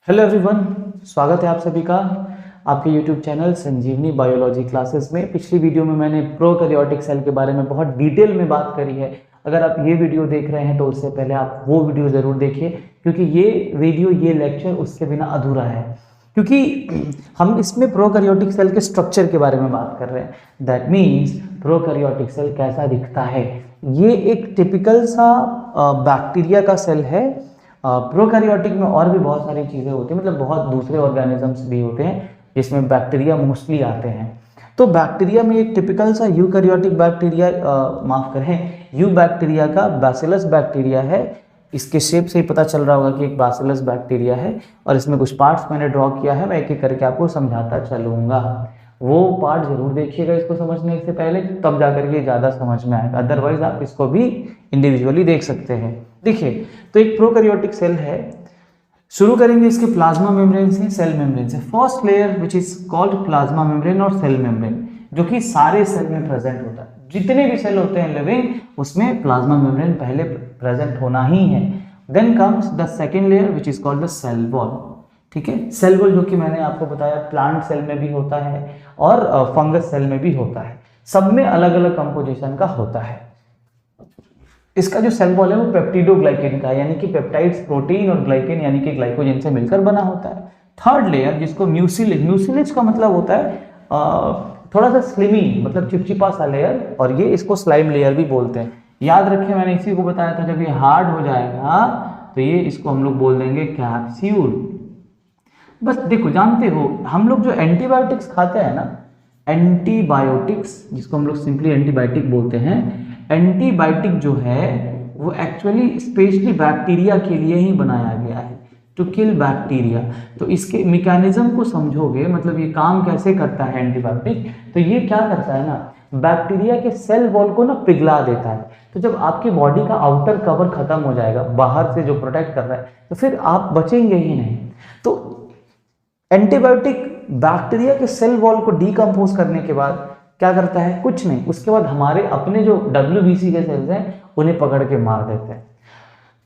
Hello everyone, स्वागत है आप सभी का आपके यूट्यूब चैनल संजीवनी बायोलॉजी क्लासेस में। पिछली वीडियो में मैंने प्रोकैरियोटिक सेल के बारे में बहुत डिटेल में बात करी है। अगर आप ये वीडियो देख रहे हैं तो उससे पहले आप वो वीडियो ज़रूर देखिए, क्योंकि ये लेक्चर उसके बिना अधूरा है। क्योंकि हम इसमें प्रोकैरियोटिक सेल के स्ट्रक्चर के बारे में बात कर रहे हैं। दैट मीन्स प्रोकैरियोटिक सेल कैसा दिखता है। ये एक टिपिकल सा बैक्टीरिया का सेल है। प्रोकैरियोटिक में और भी बहुत सारी चीज़ें होती हैं, मतलब बहुत दूसरे ऑर्गेनिजम्स भी होते हैं जिसमें बैक्टीरिया मोस्टली आते हैं। तो बैक्टीरिया में एक टिपिकल सा यूकैरियोटिक बैक्टीरिया, माफ करें, यू बैक्टीरिया का बैसिलस बैक्टीरिया है। इसके शेप से ही पता चल रहा होगा कि एक बैसिलस बैक्टीरिया है। और इसमें कुछ पार्ट्स मैंने ड्रॉ किया है, मैं एक एक करके आपको समझाता चलूँगा। वो पार्ट जरूर देखिएगा इसको समझने से पहले, तब जाकर के ज़्यादा समझ में आएगा। अदरवाइज आप इसको भी इंडिविजुअली देख सकते हैं। देखिए, तो एक प्रोकैरियोटिक सेल है। शुरू करेंगे इसके प्लाज्मा मेम्ब्रेन से, सेल मेम्ब्रेन से। First layer which is called plasma membrane और सेल मेम्ब्रेन, जो कि सारे सेल में प्रेजेंट होता है। जितने भी सेल होते हैं लिविंग, उसमें प्लाज्मा मेम्ब्रेन पहले प्रेजेंट होना ही है। Then comes the second layer which is called the cell wall. ठीक है, सेल वॉल जो कि मैंने आपको बताया प्लांट सेल में भी होता है और फंगस सेल में भी होता है। सब में अलग अलग कंपोजिशन का होता है। इसका जो सेल वॉल है वो पेप्टिडोग्लाइकेन का है, यानी कि पेप्टाइड्स, प्रोटीन और ग्लाइकेन यानी कि ग्लाइकोजन से मिलकर बना होता है। थर्ड लेयर जिसको म्यूसिलेज, म्यूसिलेज का मतलब होता है थोड़ा सा स्लिमी, मतलब चिपचिपा सा लेयर, और ये इसको स्लाइम लेयर भी बोलते हैं। याद रखें, मैंने इसी को बताया था, जब ये हार्ड हो जाएगा तो ये इसको हम लोग बोल देंगे कैप्स्यूल। बस देखो, जानते हो हम लोग जो एंटीबायोटिक्स खाते हैं ना, एंटीबायोटिक्स जिसको हम लोग सिंपली एंटीबायोटिक बोलते हैं, एंटीबायोटिक जो है वो एक्चुअली स्पेशली बैक्टीरिया के लिए ही बनाया गया है, टू किल बैक्टीरिया। तो इसके मैकेनिज्म को समझोगे, मतलब ये काम कैसे करता है एंटीबायोटिक, तो ये क्या करता है ना, बैक्टीरिया के सेल वॉल को ना पिघला देता है। तो जब आपकी बॉडी का आउटर कवर खत्म हो जाएगा, बाहर से जो प्रोटेक्ट कर रहा है, तो फिर आप बचेंगे ही नहीं। तो एंटीबायोटिक बैक्टीरिया के सेल वॉल को डीकम्पोज करने के बाद क्या करता है, कुछ नहीं, उसके बाद हमारे अपने जो WBC के सेल्स हैं उन्हें पकड़ के मार देते हैं।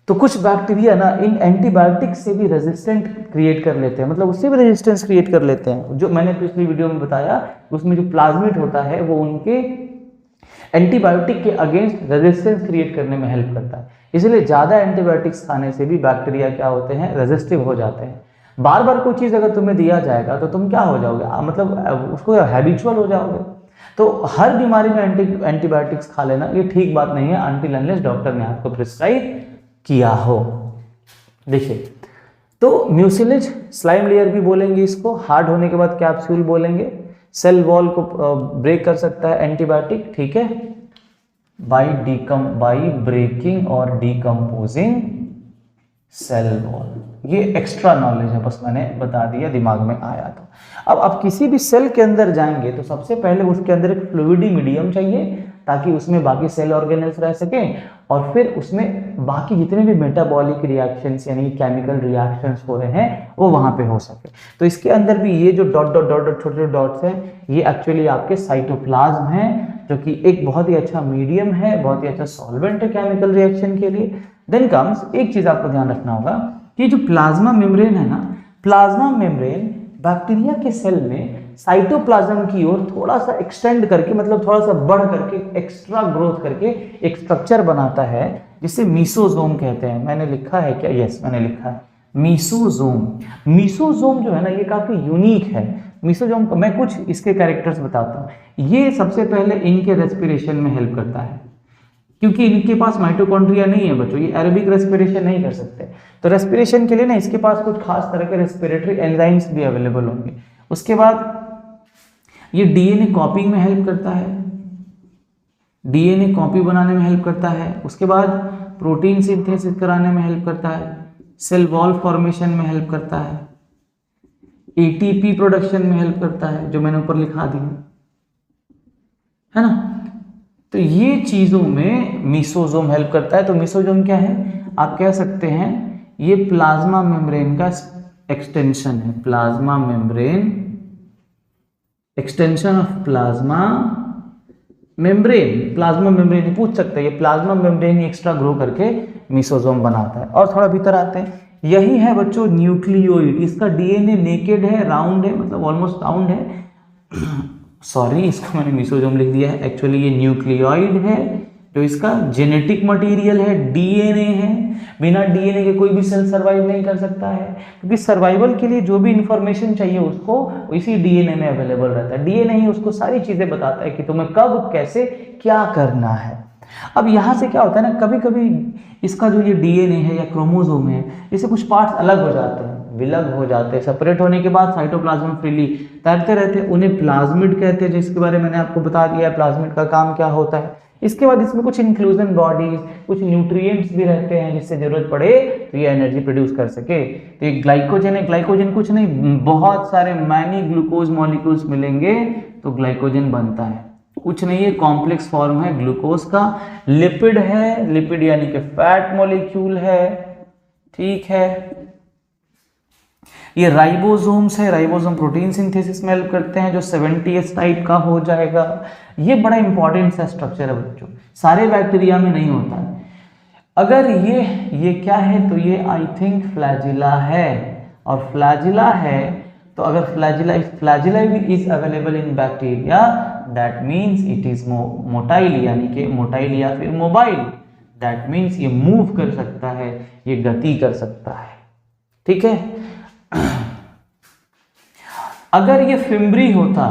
तो कुछ बैक्टीरिया ना इन एंटीबायोटिक से भी रेजिस्टेंट क्रिएट कर लेते हैं, मतलब उससे भी रेजिस्टेंस क्रिएट कर लेते हैं। जो मैंने पिछली वीडियो में बताया, उसमें जो प्लाज्मिड होता है वो उनके एंटीबायोटिक के अगेंस्ट रेजिस्टेंस क्रिएट करने में हेल्प करता है। इसलिए ज़्यादा एंटीबायोटिक्स खाने से भी बैक्टीरिया क्या होते हैं, रेजिस्टिव हो जाते हैं। बार बार कोई चीज़ अगर तुम्हें दिया जाएगा तो तुम क्या हो जाओगे, मतलब उसको हैबिचुअल हो जाओगे। तो हर बीमारी में एंटीबायोटिक्स खा लेना ये ठीक बात नहीं है, अनटिल अनलेस डॉक्टर ने आपको प्रिस्क्राइब किया हो। देखिए, तो म्यूसिलेज, स्लाइम लेयर भी बोलेंगे इसको, हार्ड होने के बाद कैप्सूल बोलेंगे। सेल वॉल को ब्रेक कर सकता है एंटीबायोटिक, ठीक है, बाई ब्रेकिंग और डीकम्पोजिंग सेल वॉल। ये एक्स्ट्रा नॉलेज है, बस मैंने बता दिया, दिमाग में आया तो। अब आप किसी भी सेल के अंदर जाएंगे तो सबसे पहले उसके अंदर एक फ्लूइडी मीडियम चाहिए, ताकि उसमें बाकी सेल ऑर्गेनेल्स रह सकें, और फिर उसमें बाकी जितने भी मेटाबॉलिक रिएक्शंस यानी केमिकल रिएक्शंस हो रहे हैं वो वहाँ पे हो सके। तो इसके अंदर भी ये जो डॉट डॉट डॉट डॉट छोटे डॉट्स हैं, ये एक्चुअली आपके साइटोप्लाज्म हैं, जो कि एक बहुत ही अच्छा मीडियम है, बहुत ही अच्छा सॉल्वेंट है केमिकल रिएक्शन के लिए। देन कम्स, एक चीज आपको ध्यान रखना होगा कि जो प्लाज्मा मेम्ब्रेन है ना, प्लाज्मा मेम्ब्रेन बैक्टीरिया के सेल में साइटोप्लाज्म की ओर थोड़ा सा एक्सटेंड करके, मतलब थोड़ा सा बढ़ करके, एक्स्ट्रा ग्रोथ करके एक स्ट्रक्चर बनाता है जिसे मीसोजोम कहते हैं। मैंने लिखा है क्या? यस, मैंने लिखा है मीसोजोम। मीसोजोम जो है ना, ये काफी यूनिक है। मीसोजोम को मैं कुछ इसके कैरेक्टर्स बताता हूँ। ये सबसे पहले इनके रेस्पिरेशन में हेल्प करता है, क्योंकि इनके पास माइटोकॉन्ड्रिया नहीं है बच्चों, ये एरोबिक रेस्पिरेशन नहीं कर सकते। तो रेस्पिरेशन के लिए ना इसके पास कुछ खास तरह के रेस्पिरेटरी एंजाइम्स भी अवेलेबल होंगे। उसके बाद ये डीएनए कॉपिंग में हेल्प करता है, डीएनए कॉपी बनाने में हेल्प करता है। उसके बाद प्रोटीन सिंथेसिस कराने में हेल्प करता है, सेल वॉल फॉर्मेशन में हेल्प करता है, एटीपी प्रोडक्शन में हेल्प करता है, जो मैंने ऊपर लिखा दिया है ना। तो ये चीजों में मीसोजोम हेल्प करता है। तो मीसोजोम क्या है, आप कह सकते हैं ये प्लाज्मा मेम्ब्रेन का एक्सटेंशन है। Plasma membrane, extension of plasma membrane. Plasma membrane पूछ सकते हैं, ये प्लाज्मा मेम्ब्रेन एक्स्ट्रा ग्रो करके मीसोजोम बनाता है। और थोड़ा भीतर आते हैं, यही है बच्चों न्यूक्लियोइड। इसका डीएनए नेकेड है, राउंड है, मतलब ऑलमोस्ट राउंड है। सॉरी, इसका मैंने मिसोजोम लिख दिया है, एक्चुअली ये न्यूक्लियोइड है जो इसका जेनेटिक मटेरियल है, डीएनए है। बिना डीएनए के कोई भी सेल सर्वाइव नहीं कर सकता है, क्योंकि सर्वाइवल के लिए जो भी इंफॉर्मेशन चाहिए उसको इसी डीएनए में अवेलेबल रहता है। डीएनए ही उसको सारी चीजें बताता है कि तुम्हें कब कैसे क्या करना है। अब यहाँ से क्या होता है ना, कभी कभी इसका जो ये डीएनए है या क्रोमोसोम है, इससे कुछ पार्ट्स अलग हो जाते हैं, विलग हो जाते हैं। सेपरेट होने के बाद साइटोप्लाज्म फ्रीली तैरते रहते हैं, उन्हें प्लाज्मिड कहते हैं, जिसके बारे में मैंने आपको बता दिया है प्लाज्मिड का काम क्या होता है। इसके बाद इसमें कुछ इंक्लूजन बॉडीज, कुछ न्यूट्रिएंट्स भी रहते हैं, जिससे जरूरत पड़े तो ये एनर्जी प्रोड्यूस कर सके। तो ये ग्लाइकोजन है, ग्लाइकोजन कुछ नहीं, बहुत सारे मैनी ग्लूकोज मॉलिक्यूल्स मिलेंगे तो ग्लाइकोजन बनता है। कुछ नहीं है, कॉम्प्लेक्स फॉर्म है ग्लूकोज का। लिपिड है, लिपिड यानी कि फैट मॉलिक्यूल है, ठीक है। ये राइबोसोम्स है, राइबोसोम प्रोटीन सिंथेसिस में हेल्प करते हैं, जो 70S टाइप का हो जाएगा। ये बड़ा इंपॉर्टेंट सा स्ट्रक्चर है बच्चों, सारे बैक्टीरिया में नहीं होता है। अगर ये क्या है तो ये आई थिंक फ्लैजिला है, और फ्लैजिला है तो अगर flagella is available in bacteria that means it is motile, यानी कि मोटाइल या फिर मोबाइल। दैट मीन्स ये मूव कर सकता है, ये गति कर सकता है, ठीक है। अगर ये फिम्बरी होता,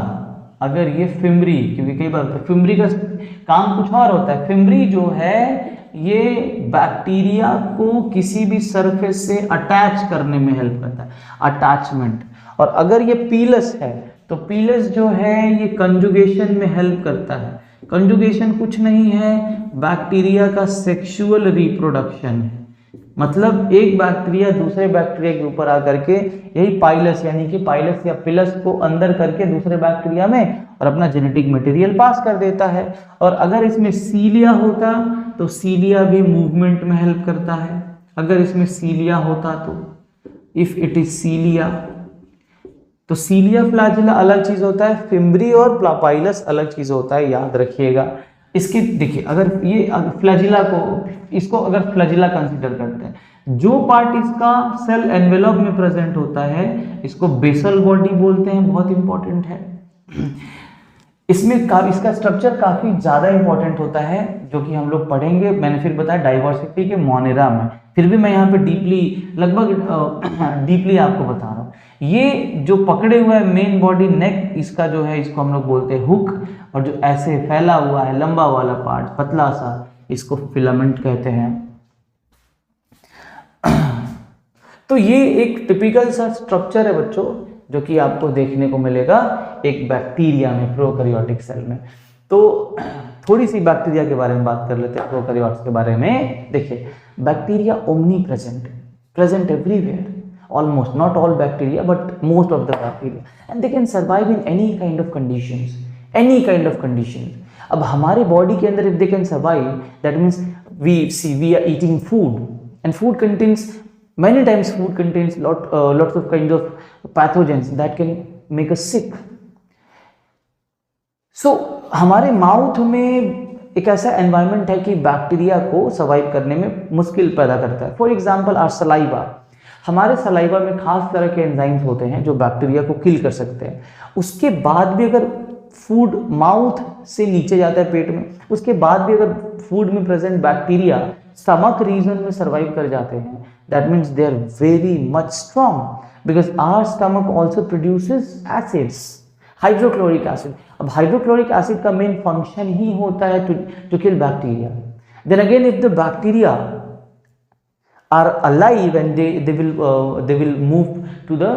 अगर ये फिम्बरी, क्योंकि कई बार फिम्बरी का काम कुछ और होता है। फिम्बरी जो है ये बैक्टीरिया को किसी भी सरफेस से अटैच करने में हेल्प करता है, अटैचमेंट। और अगर ये पीलस है तो पीलस जो है ये कंजुगेशन में हेल्प करता है। कंजुगेशन कुछ नहीं है, बैक्टीरिया का सेक्सुअल रिप्रोडक्शन है। मतलब एक बैक्टीरिया दूसरे बैक्टीरिया के ऊपर आकर के यही पाइलस यानी कि पाइलस या पिलस को अंदर करके दूसरे बैक्टीरिया में और अपना जेनेटिक मटेरियल पास कर देता है। और अगर इसमें सीलिया होता तो सीलिया भी मूवमेंट में हेल्प करता है। अगर इसमें सीलिया होता तो इफ इट इज सीलिया, तो सीलिया फ्लैजिला अलग चीज होता है, फिम्बरी और पाइलस अलग चीज होता है, याद रखिएगा। इसके देखिए, अगर ये फ्लैजिला को, इसको अगर फ्लैजिला कंसीडर करते हैं, जो पार्ट इसका सेल एनवेलप में प्रेजेंट होता है इसको बेसल बॉडी बोलते हैं, बहुत इंपॉर्टेंट है। इसमें इसका स्ट्रक्चर काफी ज्यादा इंपॉर्टेंट होता है, जो कि हम लोग पढ़ेंगे। मैंने फिर बताया डाइवर्सिटी के मोनेरा में, फिर भी मैं यहाँ पे डीपली, लगभग डीपली आपको बता रहा हूँ। ये जो पकड़े हुआ है मेन बॉडी, नेक इसका जो है, इसको हम लोग बोलते हैं हुक, और जो ऐसे फैला हुआ है लंबा वाला पार्ट पतला सा, इसको फिलामेंट कहते हैं। तो ये एक टिपिकल सा स्ट्रक्चर है बच्चों, जो कि आपको देखने को मिलेगा एक बैक्टीरिया में, प्रोकैरियोटिक सेल में। तो थोड़ी सी बैक्टीरिया के बारे में बात कर लेते हैं, प्रोकैरियोट्स के बारे में। देखिए, bacteria omni present everywhere, almost not all bacteria but most of the bacteria, and they can survive in any kind of conditions. अब हमारे बॉडी के अंदर if they can survive, that means we are eating food, and food contains many times lots of kinds of pathogens that can make us sick. So हमारे mouth में एक ऐसा environment है कि बैक्टीरिया को सर्वाइव करने में मुश्किल पैदा करता है। फॉर एग्जाम्पल आवर सलाइवा, हमारे सलाइवा में खास तरह के एंजाइम्स होते हैं जो बैक्टीरिया को किल कर सकते हैं। उसके बाद भी अगर फूड माउथ से नीचे जाता है पेट में, उसके बाद भी अगर फूड में प्रेजेंट बैक्टीरिया स्टमक रीजन में सर्वाइव कर जाते हैं, that means they are very much strong, because our stomach also produces acids, hydrochloric acid. अब हाइड्रोक्लोरिक एसिड का मेन फंक्शन ही होता है to kill bacteria. Then again if the bacteria are alive and they will move to the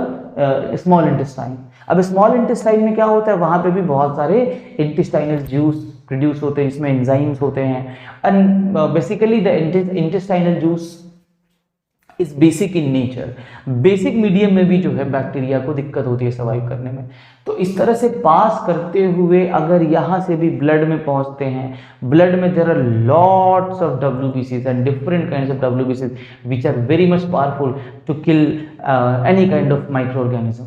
small intestine. अब small intestine में क्या होता है, वहां पे भी बहुत सारे इंटेस्टाइनल जूस प्रोड्यूस होते हैं, इसमें एंजाइम्स होते हैं। And basically the intestinal juice is basic in nature. Basic medium में भी जो है बैक्टीरिया को दिक्कत होती है सर्वाइव करने में। तो इस तरह से पास करते हुए अगर यहाँ से भी ब्लड में पहुंचते हैं, ब्लड में there are lots of WBCs and different kinds of WBCs which are very much powerful to kill any kind of माइक्रो ऑर्गेनिज्म।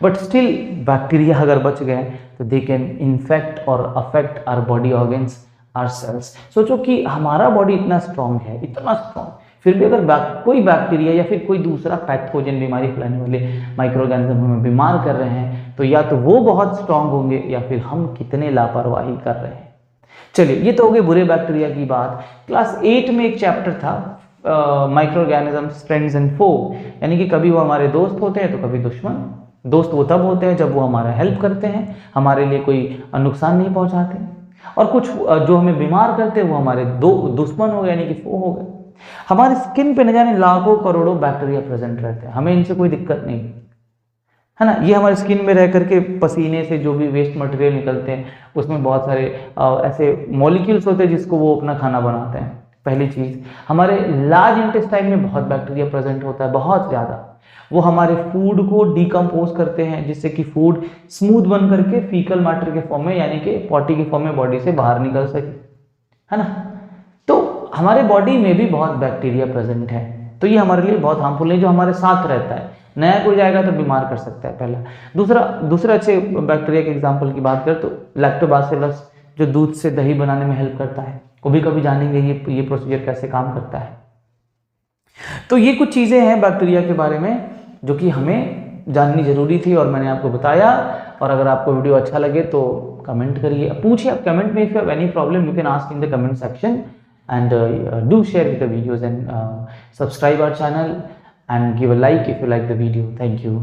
बट स्टिल बैक्टीरिया अगर बच गए तो दे कैन इन्फेक्ट और affect our body organs, our cells. सोचो कि हमारा बॉडी इतना स्ट्रांग है, इतना स्ट्रांग, फिर भी अगर कोई बैक्टीरिया या फिर कोई दूसरा पैथोजन बीमारी फैलाने वाले माइक्रो ऑर्गेनिज्म हमें बीमार कर रहे हैं, तो या तो वो बहुत स्ट्रांग होंगे या फिर हम कितने लापरवाही कर रहे हैं। चलिए, ये तो हो गए बुरे बैक्टीरिया की बात। क्लास 8 में एक चैप्टर था माइक्रो ऑर्गेनिजम्स फ्रेंड्स एंड फो, यानी कि कभी वो हमारे दोस्त होते हैं तो कभी दुश्मन। दोस्त वो तब होते हैं जब वो हमारा हेल्प करते हैं, हमारे लिए कोई नुकसान नहीं पहुंचाते, और कुछ जो हमें बीमार करते हैं वो हमारे दुश्मन हो गए, यानी कि फो हो गए। हमारे स्किन पे न जाने लाखों करोड़ों बैक्टीरिया प्रेजेंट रहते हैं, हमें इनसे कोई दिक्कत नहीं है ना। ये हमारे स्किन में रह करके पसीने से जो भी वेस्ट मटेरियल निकलते हैं उसमें बहुत सारे ऐसे मॉलिक्यूल्स होते हैं जिसको वो अपना खाना बनाते हैं। पहली चीज़, हमारे लार्ज इंटेस्टाइन में बहुत बैक्टीरिया प्रेजेंट होता है, बहुत ज़्यादा। वो हमारे फूड को डिकम्पोज करते हैं जिससे कि फूड स्मूथ बन करके फीकल मैटर के फॉर्म में, यानी कि पॉटी के फॉर्म में बॉडी से बाहर निकल सके, है ना। तो हमारे बॉडी में भी बहुत बैक्टीरिया प्रेजेंट है, तो ये हमारे लिए बहुत हार्मफुल नहीं, जो हमारे साथ रहता है। नया कोई जाएगा तो बीमार कर सकता है, पहला। दूसरा अच्छे बैक्टीरिया के एग्जाम्पल की बात करें तो लैक्टोबासिलस, जो दूध से दही बनाने में हेल्प करता है। कभी जानेंगे ये प्रोसीजर कैसे काम करता है। तो ये कुछ चीज़ें हैं बैक्टीरिया के बारे में जो कि हमें जाननी जरूरी थी और मैंने आपको बताया। और अगर आपको वीडियो अच्छा लगे तो कमेंट करिए, पूछिए आप कमेंट में। If you have any problem you can ask in the comment section and do share with the videos and subscribe our channel and give a like if you like the video. Thank you.